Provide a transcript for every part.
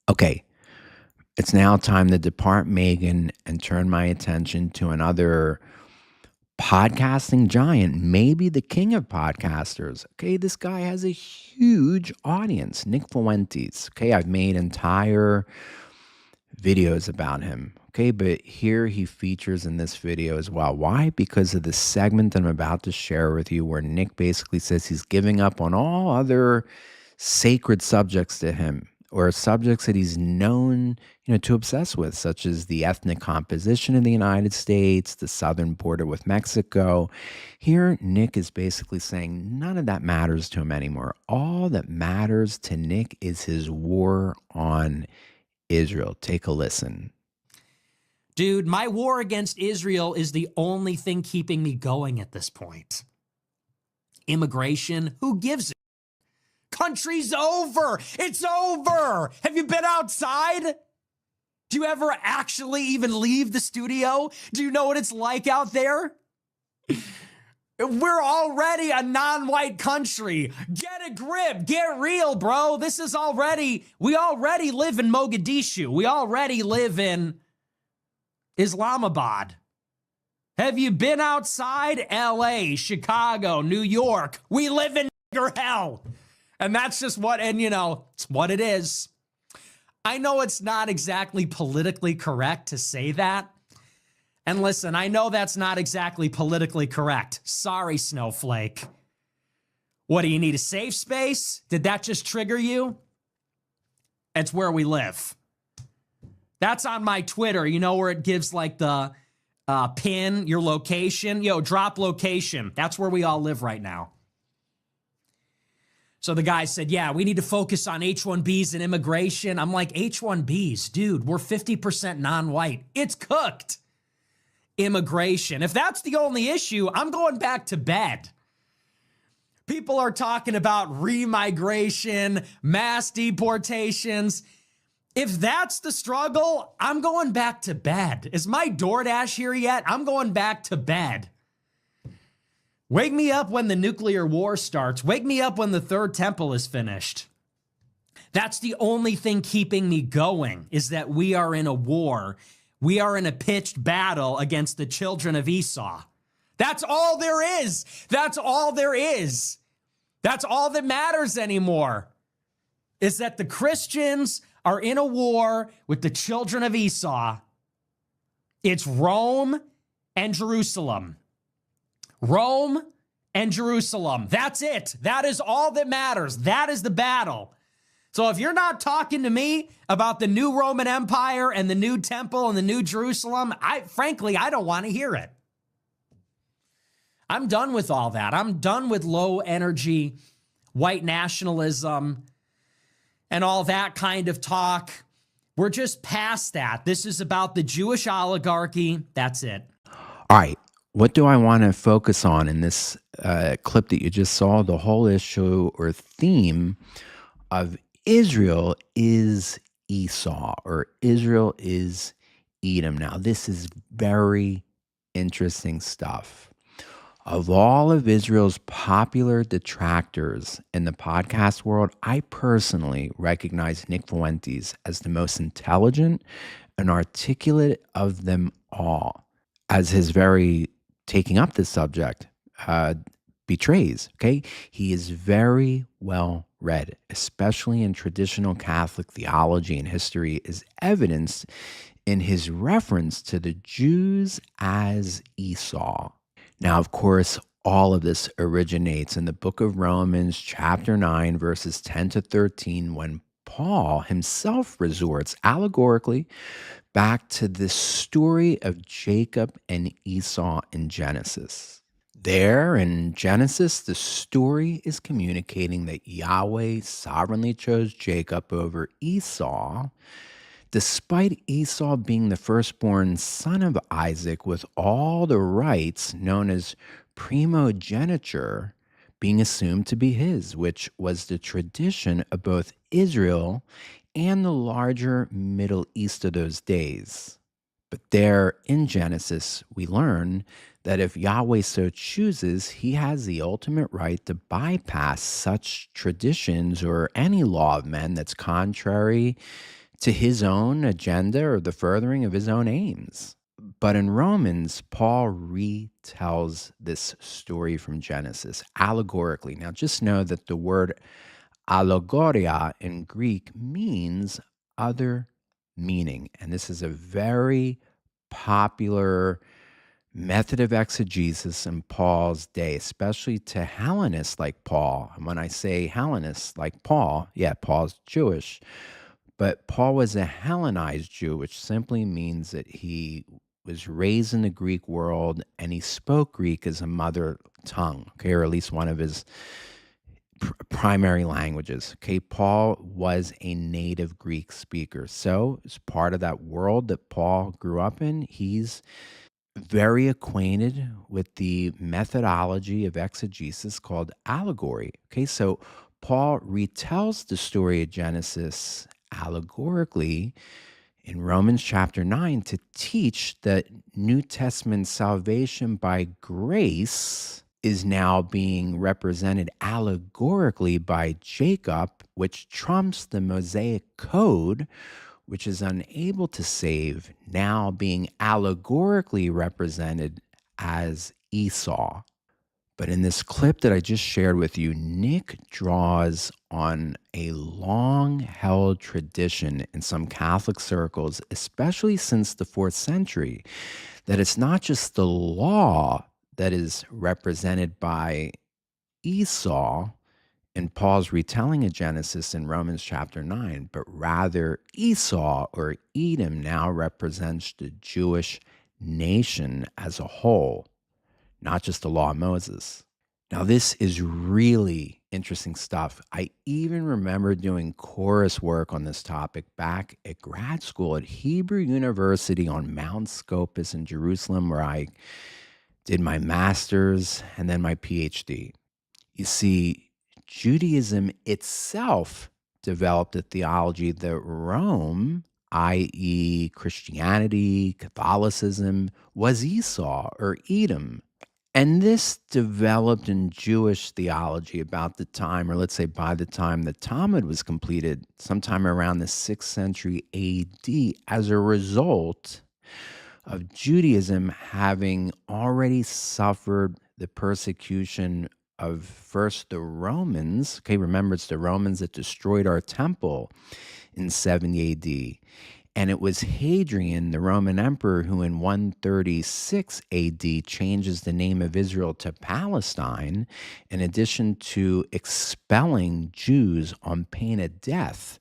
Okay, it's now time to depart Megan and turn my attention to another podcasting giant, maybe the king of podcasters. Okay, this guy has a huge audience, Nick Fuentes. Okay, I've made entire videos about him. Okay, but here he features in this video as well. Why? Because of the segment that I'm about to share with you, where Nick basically says he's giving up on all other sacred subjects to him, or subjects that he's known, to obsess with, such as the ethnic composition of the United States, the southern border with Mexico. Here, Nick is basically saying none of that matters to him anymore. All that matters to Nick is his war on Israel. Take a listen. Dude, my war against Israel is the only thing keeping me going at this point. Immigration, who gives it? Country's over. It's over. Have you been outside? Do you ever actually even leave the studio? Do you know what it's like out there? We're already a non-white country. Get a grip. Get real, bro. We already live in Mogadishu. We already live in Islamabad. Have you been outside? LA, Chicago, New York. We live in hell. And that's just it's what it is. I know it's not exactly politically correct to say that. And listen, I know that's not exactly politically correct. Sorry, Snowflake. What, do you need a safe space? Did that just trigger you? It's where we live. That's on my Twitter, where it gives like the pin, your location. Drop location. That's where we all live right now. So the guy said, yeah, we need to focus on H-1Bs and immigration. I'm like, H-1Bs, dude, we're 50% non-white. It's cooked. Immigration. If that's the only issue, I'm going back to bed. People are talking about remigration, mass deportations. If that's the struggle, I'm going back to bed. Is my DoorDash here yet? I'm going back to bed. Wake me up when the nuclear war starts. Wake me up when the third temple is finished. That's the only thing keeping me going, is that we are in a war. We are in a pitched battle against the children of Esau. That's all there is. That's all there is. That's all that matters anymore, is that the Christians are in a war with the children of Esau. It's Rome and Jerusalem. Rome and Jerusalem. That's it. That is all that matters. That is the battle. So if you're not talking to me about the new Roman Empire and the new temple and the new Jerusalem, frankly, I don't want to hear it. I'm done with all that. I'm done with low energy white nationalism and all that kind of talk. We're just past that. This is about the Jewish oligarchy. That's it. All right. What do I want to focus on in this clip that you just saw? The whole issue or theme of Israel is Esau, or Israel is Edom. Now, this is very interesting stuff. Of all of Israel's popular detractors in the podcast world, I personally recognize Nick Fuentes as the most intelligent and articulate of them all, as his very taking up this subject betrays. Okay, he is very well read, especially in traditional Catholic theology and history, is evidenced in his reference to the Jews as Esau. Now, of course, all of this originates in the book of Romans, chapter 9, verses 10 to 13, when Paul himself resorts allegorically back to the story of Jacob and Esau in Genesis. There in Genesis, the story is communicating that Yahweh sovereignly chose Jacob over Esau, despite Esau being the firstborn son of Isaac with all the rights known as primogeniture being assumed to be his, which was the tradition of both Israel and the larger Middle East of those days. But there in Genesis, we learn that if Yahweh so chooses, he has the ultimate right to bypass such traditions or any law of men that's contrary to his own agenda or the furthering of his own aims. But in Romans, Paul retells this story from Genesis allegorically. Now, just know that the word allegoria in Greek means other meaning. And this is a very popular method of exegesis in Paul's day, especially to Hellenists like Paul. And when I say Hellenists like Paul, yeah, Paul's Jewish, but Paul was a Hellenized Jew, which simply means that he was raised in the Greek world and he spoke Greek as a mother tongue, okay, or at least one of his primary languages. Okay, Paul was a native Greek speaker. So, as part of that world that Paul grew up in, he's very acquainted with the methodology of exegesis called allegory. Okay, so Paul retells the story of Genesis allegorically in Romans chapter 9 to teach that New Testament salvation by grace is now being represented allegorically by Jacob, which trumps the Mosaic code, which is unable to save, now being allegorically represented as Esau. But in this clip that I just shared with you, Nick draws on a long held tradition in some Catholic circles, especially since the 4th century, that it's not just the law that is represented by Esau in Paul's retelling of Genesis in Romans chapter 9, but rather Esau or Edom now represents the Jewish nation as a whole, not just the law of Moses. Now, this is really interesting stuff. I even remember doing chorus work on this topic back at grad school at Hebrew University on Mount Scopus in Jerusalem, where I did my master's and then my PhD. You see, Judaism itself developed a theology that Rome, i.e., Christianity, Catholicism, was Esau or Edom. And this developed in Jewish theology about the time, or let's say by the time the Talmud was completed, sometime around the 6th century AD, as a result of Judaism having already suffered the persecution of first the Romans. Okay, remember, it's the Romans that destroyed our temple in 70 AD. And it was Hadrian, the Roman emperor, who in 136 AD changes the name of Israel to Palestine, in addition to expelling Jews on pain of death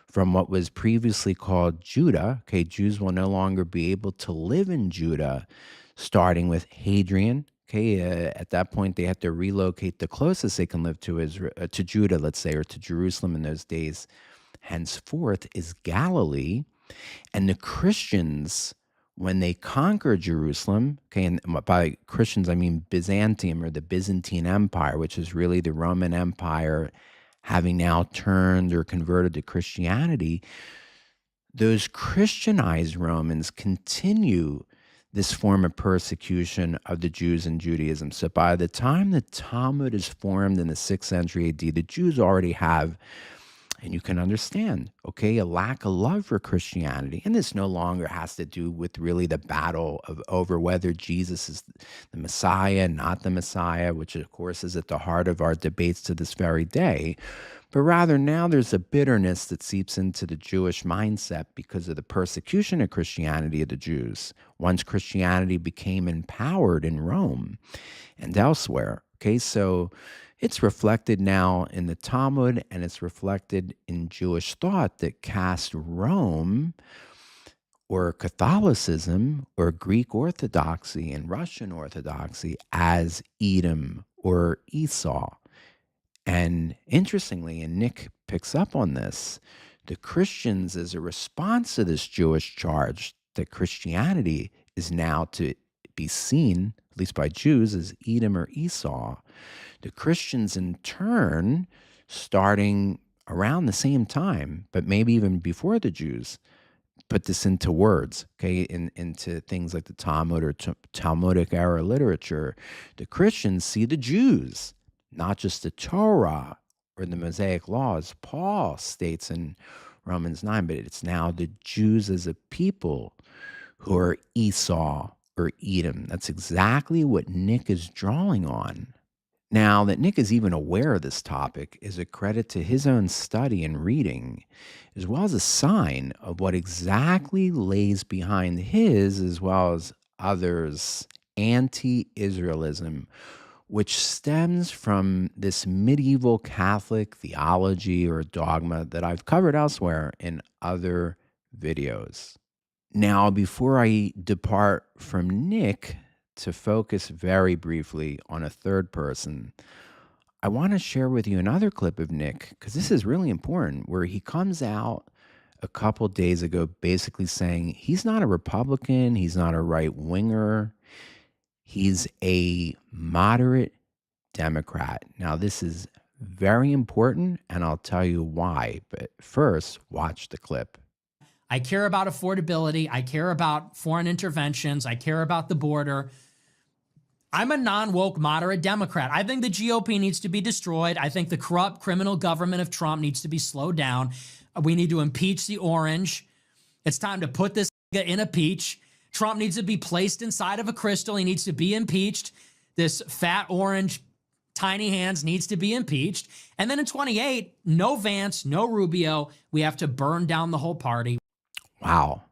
from what was previously called Judah. Okay, Jews will no longer be able to live in Judah, starting with Hadrian. Okay, at that point, they had to relocate the closest they can live to Israel, to Judah, let's say, or to Jerusalem in those days. Henceforth is Galilee. And the Christians, when they conquered Jerusalem, okay, and by Christians, I mean Byzantium or the Byzantine Empire, which is really the Roman Empire having now turned or converted to Christianity, those Christianized Romans continue this form of persecution of the Jews in Judaism. So by the time the Talmud is formed in the 6th century AD, the Jews already have, and you can understand, okay, a lack of love for Christianity. And this no longer has to do with really the battle over whether Jesus is the Messiah, not the Messiah, which of course is at the heart of our debates to this very day. But rather now there's a bitterness that seeps into the Jewish mindset because of the persecution of Christianity of the Jews. Once Christianity became empowered in Rome and elsewhere. Okay, so it's reflected now in the Talmud, and it's reflected in Jewish thought that cast Rome or Catholicism or Greek Orthodoxy and Russian Orthodoxy as Edom or Esau. And interestingly, and Nick picks up on this, the Christians, as a response to this Jewish charge that Christianity is now to be seen, at least by Jews, as Edom or Esau, the Christians in turn, starting around the same time, but maybe even before the Jews, put this into words, okay, into things like the Talmud or Talmudic era literature. The Christians see the Jews, not just the Torah or the Mosaic laws. Paul states in Romans 9, but it's now the Jews as a people who are Esau or Edom. That's exactly what Nick is drawing on. Now, that Nick is even aware of this topic is a credit to his own study and reading, as well as a sign of what exactly lays behind his, as well as others' anti Israelism, which stems from this medieval Catholic theology or dogma that I've covered elsewhere in other videos. Now, before I depart from Nick to focus very briefly on a third person, I want to share with you another clip of Nick because this is really important, where he comes out a couple days ago basically saying he's not a Republican, he's not a right winger, he's a moderate Democrat. Now, this is very important, and I'll tell you why. But first, watch the clip. I care about affordability. I care about foreign interventions. I care about the border. I'm a non-woke moderate Democrat. I think the GOP needs to be destroyed. I think the corrupt criminal government of Trump needs to be slowed down. We need to impeach the orange. It's time to put this in a peach. Trump needs to be placed inside of a crystal. He needs to be impeached. This fat orange, tiny hands needs to be impeached. And then in 28, no Vance, no Rubio. We have to burn down the whole party. Wow.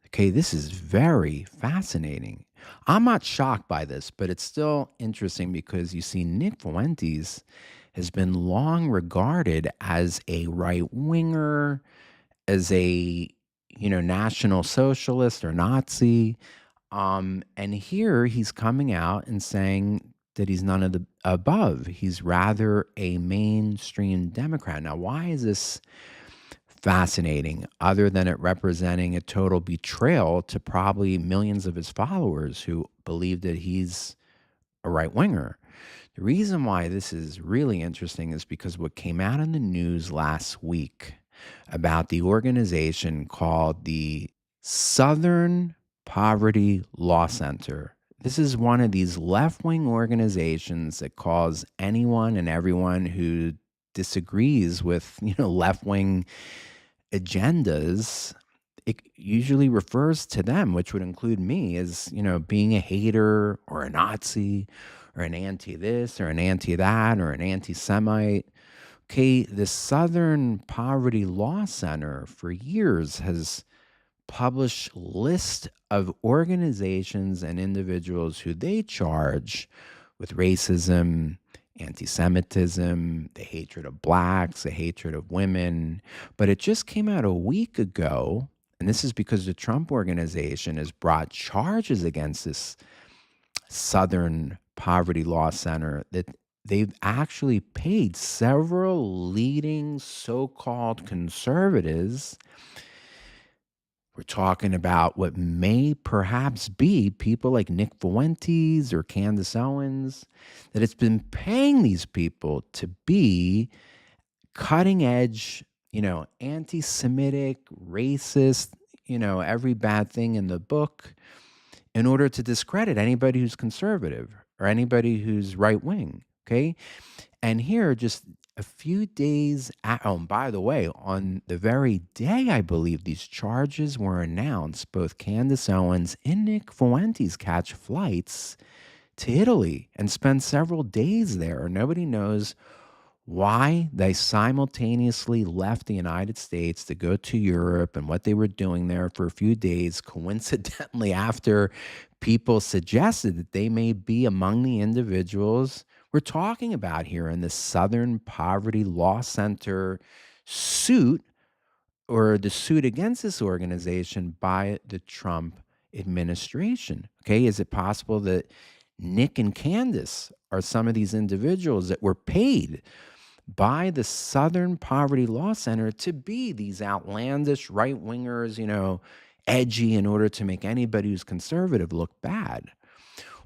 Okay, this is very fascinating. I'm not shocked by this, but it's still interesting because you see, Nick Fuentes has been long regarded as a right winger, as a national socialist or Nazi. And here he's coming out and saying that he's none of the above. He's rather a mainstream Democrat. Now, why is this fascinating, other than it representing a total betrayal to probably millions of his followers who believe that he's a right winger? The reason why this is really interesting is because what came out in the news last week about the organization called the Southern Poverty Law Center. This is one of these left-wing organizations that calls anyone and everyone who disagrees with, left-wing agendas. It usually refers to them, which would include me, as, being a hater or a Nazi or an anti this or an anti that or an anti Semite. Okay, the Southern Poverty Law Center for years has published lists of organizations and individuals who they charge with racism, anti-Semitism, the hatred of blacks, the hatred of women. But it just came out a week ago, and this is because the Trump organization has brought charges against this Southern Poverty Law Center, that they've actually paid several leading so-called conservatives. We're talking about what may perhaps be people like Nick Fuentes or Candace Owens, that it's been paying these people to be cutting edge, anti-Semitic, racist, every bad thing in the book, in order to discredit anybody who's conservative or anybody who's right wing. Okay. And here, just a few days by the way, on the very day I believe these charges were announced, both Candace Owens and Nick Fuentes catch flights to Italy and spend several days there. Nobody knows why they simultaneously left the United States to go to Europe and what they were doing there for a few days, coincidentally after people suggested that they may be among the individuals we're talking about here in the Southern Poverty Law Center suit, or the suit against this organization by the Trump administration. Okay, is it possible that Nick and Candace are some of these individuals that were paid by the Southern Poverty Law Center to be these outlandish right wingers, edgy, in order to make anybody who's conservative look bad?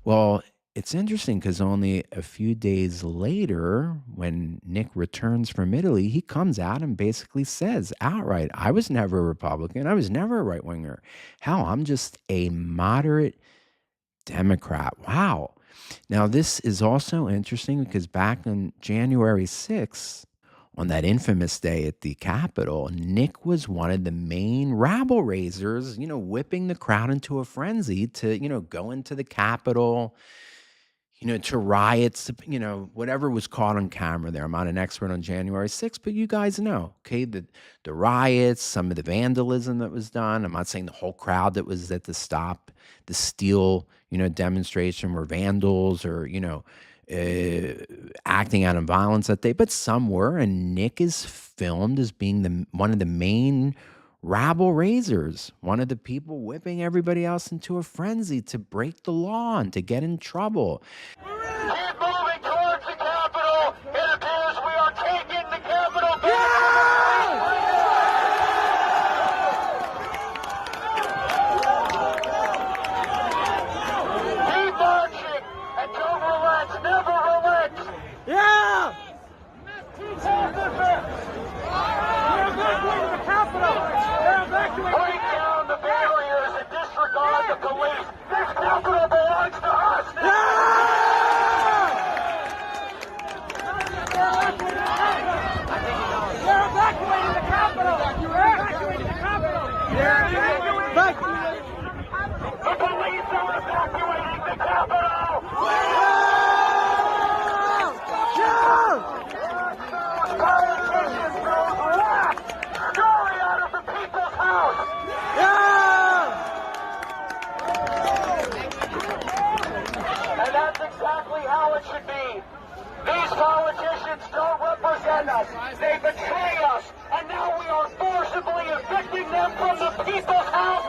Well, it's interesting because only a few days later, when Nick returns from Italy, he comes out and basically says outright, I was never a Republican. I was never a right winger. Hell, I'm just a moderate Democrat. Wow. Now, this is also interesting because back on January 6th, on that infamous day at the Capitol, Nick was one of the main rabble raisers, whipping the crowd into a frenzy to, go into the Capitol, to riots, whatever was caught on camera there. I'm not an expert on January 6th, but you guys know, okay, the riots, some of the vandalism that was done. I'm not saying the whole crowd that was at the Stop the Steal, demonstration were vandals or, acting out in violence that day, but some were, and Nick is filmed as being one of the main rabble raisers, one of the people whipping everybody else into a frenzy to break the law and to get in trouble. Keep moving towards the Capitol. It appears we are taking the Capitol back. Keep marching and don't relax. Never relax. Yeah! They're evacuating the Capitol. They're evacuating. Break down the barriers and disregard the police. This Capitol belongs to us. They're evacuating the Capitol! They're evacuating the Capitol! The police are evacuating the Capitol. Politicians throw wrath, scurry out of the people's house. And that's exactly how it should be. These politicians don't represent us. They betray us. And now we are forcibly evicting them from the people's house.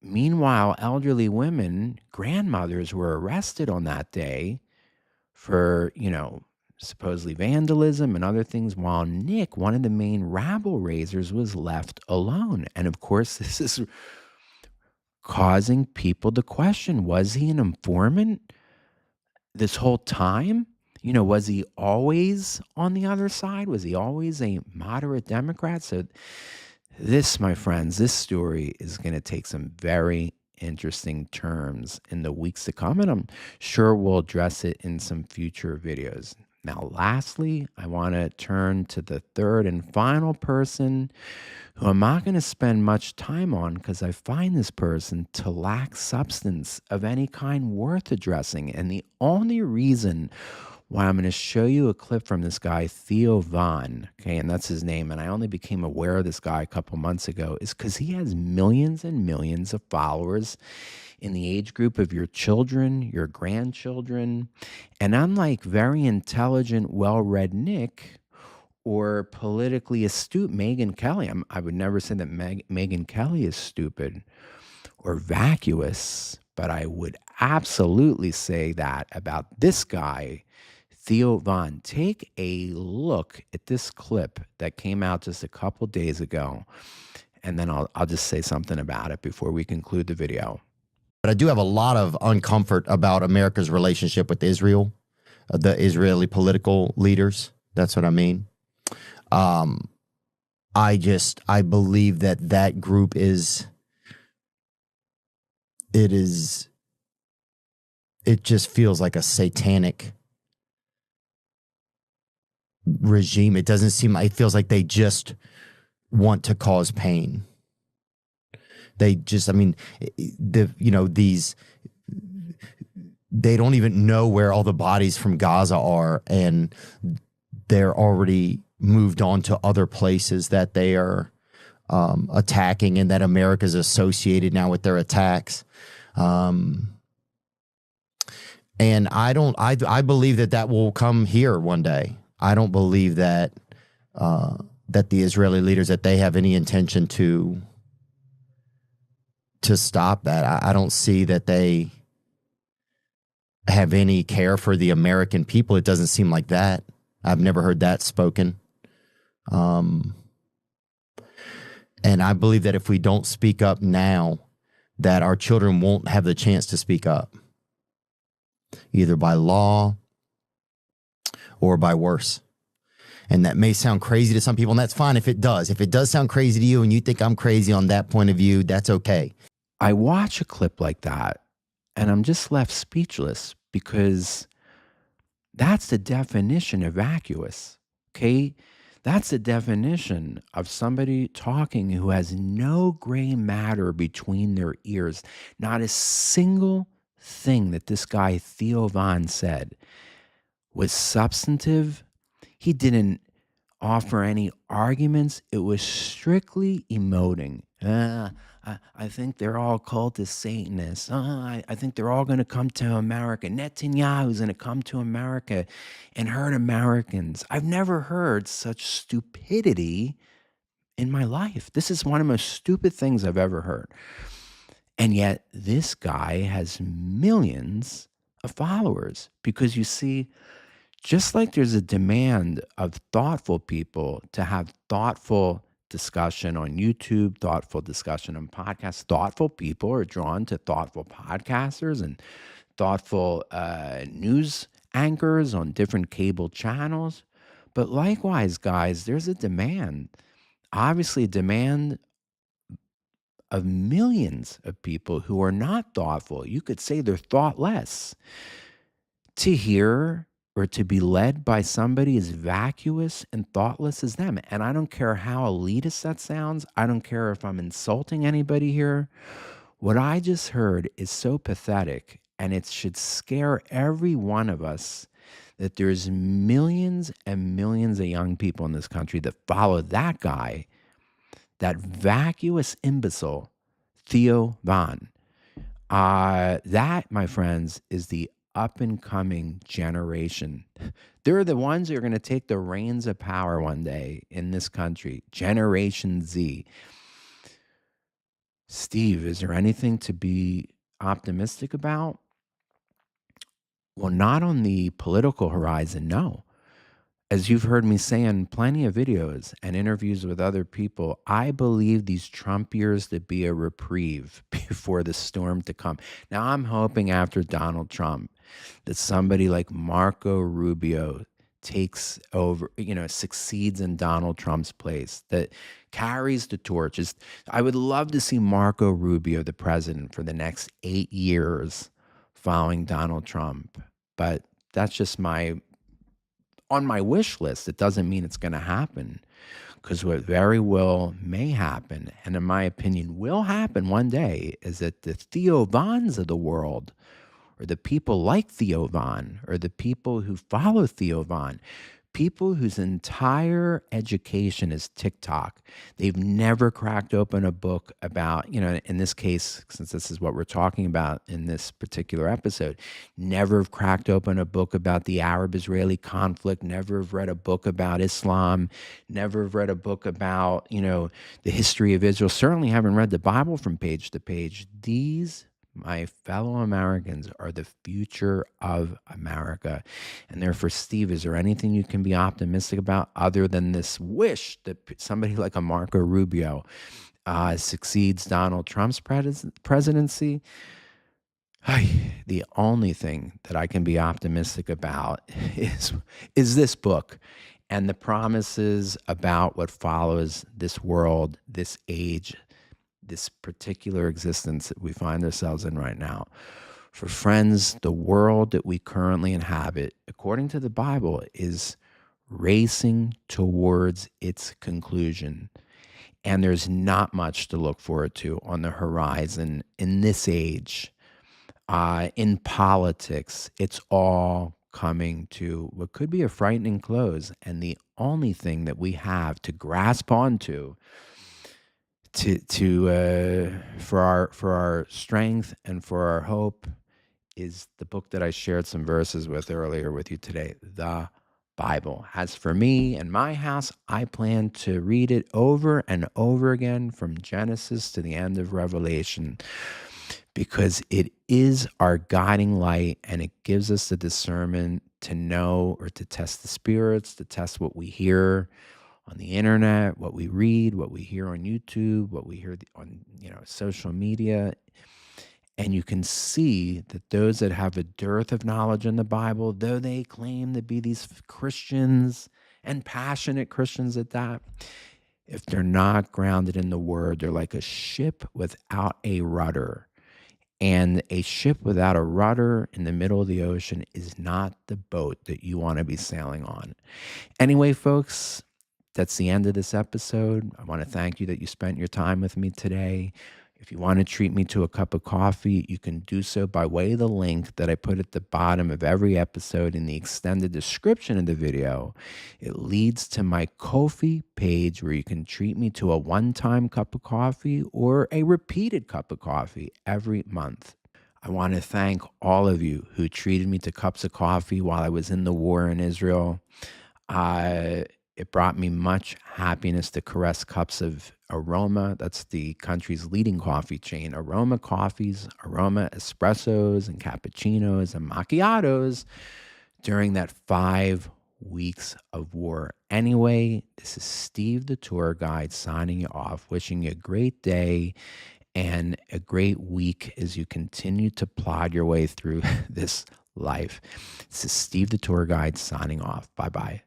Meanwhile, elderly women, grandmothers, were arrested on that day for, supposedly vandalism and other things, while Nick, one of the main rabble raisers, was left alone. And of course, this is causing people to question, was he an informant this whole time? Was he always on the other side? Was he always a moderate Democrat? So this, my friends, this story is going to take some very interesting turns in the weeks to come, and I'm sure we'll address it in some future videos. Now, lastly, I want to turn to the third and final person who I'm not going to spend much time on because I find this person to lack substance of any kind worth addressing. And the only reason why I'm going to show you a clip from this guy, Theo, okay, and that's his name, and I only became aware of this guy a couple months ago, is because he has millions and millions of followers in the age group of your children, your grandchildren. And unlike very intelligent, well-read Nick or politically astute Megyn Kelly, I would never say that Megyn Kelly is stupid or vacuous, but I would absolutely say that about this guy, Theo. Take a look at this clip that came out just a couple days ago, and then I'll just say something about it before we conclude the video. But I do have a lot of uncomfort about America's relationship with Israel, the Israeli political leaders. That's what I mean. I believe that group it just feels like a satanic regime. It doesn't seem, it feels like they just want to cause pain. They just, they don't even know where all the bodies from Gaza are, and they're already moved on to other places that they are attacking, and that America's associated now with their attacks. And I believe that will come here one day. I don't believe that the Israeli leaders, that they have any intention to stop that. I don't see that they have any care for the American people. It doesn't seem like that. I've never heard that spoken. And I believe that if we don't speak up now, that our children won't have the chance to speak up, either by law or by worse. And that may sound crazy to some people, and that's fine if it does. If it does sound crazy to you and you think I'm crazy on that point of view, that's okay. I watch a clip like that and I'm just left speechless because That's the definition of vacuous, okay? That's the definition of somebody talking who has no gray matter between their ears. Not a single thing that this guy Theo said was substantive. He didn't offer any arguments. It was strictly emoting. I think they're all cultist Satanists. I think they're all going to come to America. Netanyahu's going to come to America and hurt Americans. I've never heard such stupidity in my life. This is one of the most stupid things I've ever heard. And yet this guy has millions of followers because you see, just like there's a demand of thoughtful people to have thoughtful discussion on YouTube, thoughtful discussion on podcasts, thoughtful people are drawn to thoughtful podcasters and thoughtful news anchors on different cable channels. But likewise, guys, there's a demand, obviously a demand of millions of people who are not thoughtful. You could say they're thoughtless to hear or to be led by somebody as vacuous and thoughtless as them. And I don't care how elitist that sounds. I don't care if I'm insulting anybody here. What I just heard is so pathetic, and it should scare every one of us that there's millions and millions of young people in this country that follow that guy, that vacuous imbecile, Theo Von. That, my friends, is the up and coming generation. They're the ones who are going to take the reins of power one day in this country. Generation Z. Steve, is there anything to be optimistic about? Well, not on the political horizon, no. As you've heard me say in plenty of videos and interviews with other people, I believe these Trump years to be a reprieve before the storm to come. Now, I'm hoping after Donald Trump that somebody like Marco Rubio takes over, succeeds in Donald Trump's place, that carries the torch. I would love to see Marco Rubio the president for the next 8 years following Donald Trump. But that's just on my wish list. It doesn't mean it's going to happen, because what very well may happen, and in my opinion will happen one day, is that the Theo Vons of the world, or the people like Theo Von, or the people who follow Theo Von, people whose entire education is TikTok. They've never cracked open a book about, in this case, since this is what we're talking about in this particular episode, never have cracked open a book about the Arab-Israeli conflict, never have read a book about Islam, never have read a book about, the history of Israel, certainly haven't read the Bible from page to page. These, my fellow Americans, are the future of America. And therefore, Steve, is there anything you can be optimistic about other than this wish that somebody like a Marco Rubio succeeds Donald Trump's presidency? The only thing that I can be optimistic about is this book and the promises about what follows this world, this age, this particular existence that we find ourselves in right now. For friends, the world that we currently inhabit, according to the Bible, is racing towards its conclusion. And there's not much to look forward to on the horizon in this age. In politics, it's all coming to what could be a frightening close. And the only thing that we have to grasp onto for our strength and for our hope is the book that I shared some verses with earlier with you today, the Bible. As for me and my house, I plan to read it over and over again from Genesis to the end of Revelation, because it is our guiding light, and it gives us the discernment to know or to test the spirits, to test what we hear on the internet, what we read, what we hear on YouTube, what we hear on social media. And you can see that those that have a dearth of knowledge in the Bible, though they claim to be these Christians and passionate Christians at that, if they're not grounded in the Word, they're like a ship without a rudder. And a ship without a rudder in the middle of the ocean is not the boat that you want to be sailing on. Anyway, folks, that's the end of this episode. I want to thank you that you spent your time with me today. If you want to treat me to a cup of coffee, you can do so by way of the link that I put at the bottom of every episode in the extended description of the video. It leads to my Ko-fi page where you can treat me to a one-time cup of coffee or a repeated cup of coffee every month. I want to thank all of you who treated me to cups of coffee while I was in the war in Israel. It brought me much happiness to caress cups of Aroma. That's the country's leading coffee chain. Aroma coffees, Aroma espressos and cappuccinos and macchiatos during that 5 weeks of war. Anyway, this is Steve the tour guide signing you off, wishing you a great day and a great week as you continue to plod your way through this life. This is Steve the tour guide signing off. Bye-bye.